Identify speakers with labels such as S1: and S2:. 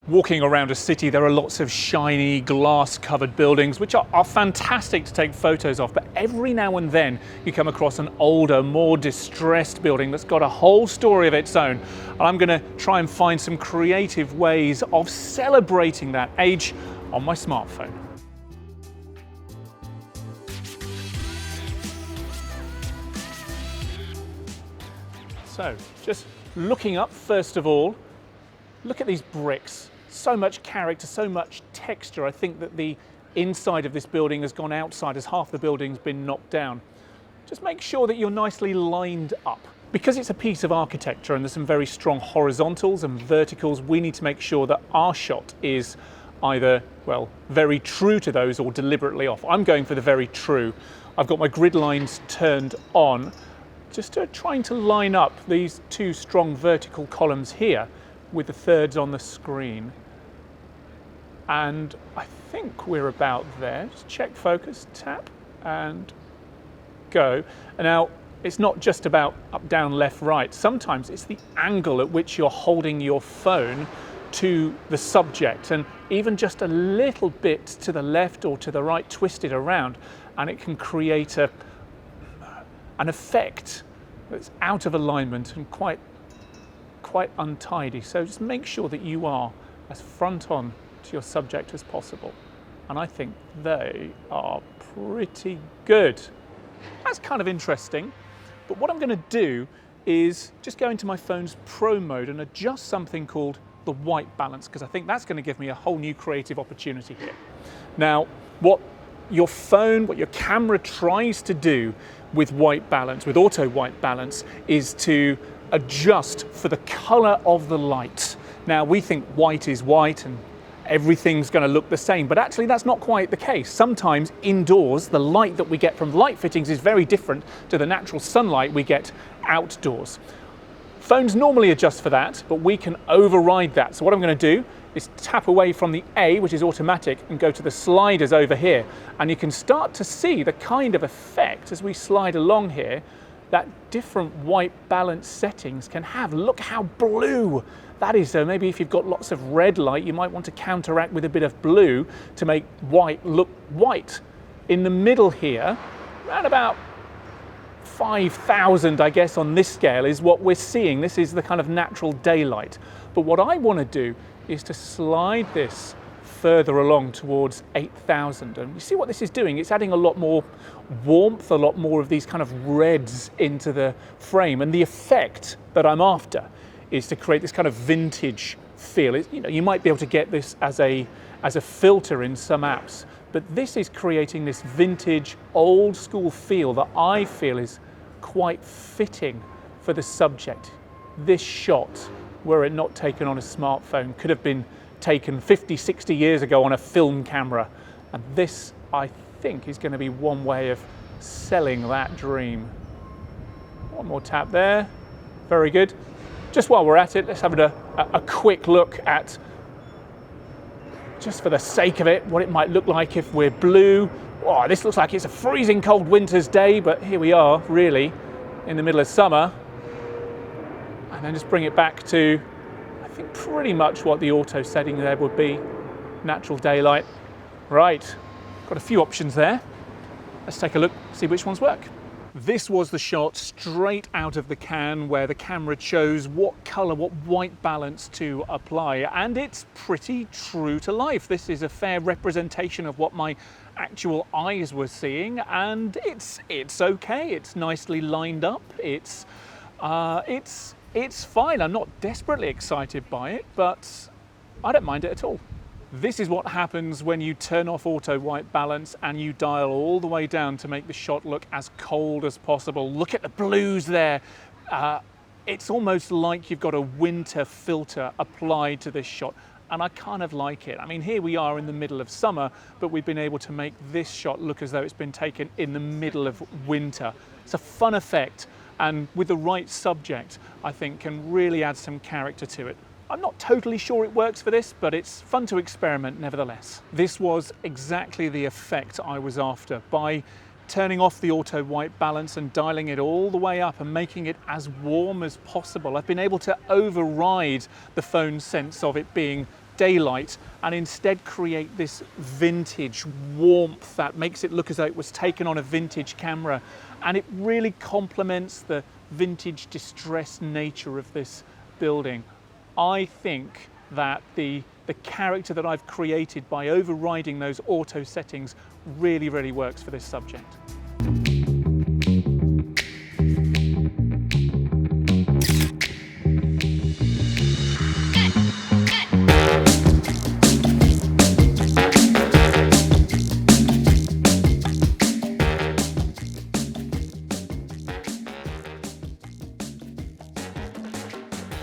S1: Walking around a city, there are lots of shiny glass-covered buildings, which are fantastic to take photos of, but every now and then you come across an older, more distressed building that's got a whole story of its own. And I'm going to try and find some creative ways of celebrating that age on my smartphone. So, just looking up, first of all, look at these bricks. So much character, so much texture. I think that the inside of this building has gone outside as half the building's been knocked down. Just make sure that you're nicely lined up. Because it's a piece of architecture and there's some very strong horizontals and verticals, we need to make sure that our shot is either, well, very true to those or deliberately off. I'm going for the very true. I've got my grid lines turned on, just trying to line up these two strong vertical columns here with the thirds on the screen. And I think we're about there. Just check focus, tap and go. And now it's not just about up, down, left, right. Sometimes it's the angle at which you're holding your phone to the subject, and even just a little bit to the left or to the right, twisted around, and it can create an effect that's out of alignment and quite untidy. So just make sure that you are as front on to your subject as possible. And I think they are pretty good. That's kind of interesting. But what I'm going to do is just go into my phone's Pro mode and adjust something called the white balance, because I think that's going to give me a whole new creative opportunity here. Now, what your camera tries to do with white balance, with auto white balance, is to adjust for the color of the light. Now, we think white is white and everything's going to look the same, but actually that's not quite the case. Sometimes indoors, the light that we get from light fittings is very different to the natural sunlight we get outdoors. Phones normally adjust for that, but we can override that. So what I'm going to do is tap away from the A, which is automatic, and go to the sliders over here. And you can start to see the kind of effect as we slide along here that different white balance settings can have. Look how blue that is. So maybe if you've got lots of red light, you might want to counteract with a bit of blue to make white look white. In the middle here, around about 5,000, I guess, on this scale is what we're seeing. This is the kind of natural daylight. But what I want to do is to slide this further along towards 8,000. And you see what this is doing? It's adding a lot more warmth, a lot more of these kind of reds into the frame. And the effect that I'm after is to create this kind of vintage feel. You might be able to get this as a filter in some apps, but this is creating this vintage, old school feel that I feel is quite fitting for the subject. This shot, were it not taken on a smartphone, could have been taken 50, 60 years ago on a film camera. And this, I think, is going to be one way of selling that dream. One more tap there. Very good. Just while we're at it, let's have a quick look at, just for the sake of it, what it might look like if we're blue. Oh, this looks like it's a freezing cold winter's day, but here we are, really, in the middle of summer. And then just bring it back to, I think, pretty much what the auto setting there would be. Natural daylight. Right, got a few options there. Let's take a look, see which ones work. This was the shot straight out of the can where the camera chose what color, what white balance to apply, and it's pretty true to life. This is a fair representation of what my actual eyes were seeing, and it's okay. It's nicely lined up. It's fine. I'm not desperately excited by it, but I don't mind it at all. This is what happens when you turn off auto white balance and you dial all the way down to make the shot look as cold as possible. Look at the blues there. It's almost like you've got a winter filter applied to this shot, and I kind of like it. I mean, here we are in the middle of summer, but we've been able to make this shot look as though it's been taken in the middle of winter. It's a fun effect, and with the right subject, I think can really add some character to it. I'm not totally sure it works for this, but it's fun to experiment nevertheless. This was exactly the effect I was after. By turning off the auto white balance and dialing it all the way up and making it as warm as possible, I've been able to override the phone's sense of it being daylight and instead create this vintage warmth that makes it look as though it was taken on a vintage camera, and it really complements the vintage distressed nature of this building. I think that the character that I've created by overriding those auto settings really works for this subject.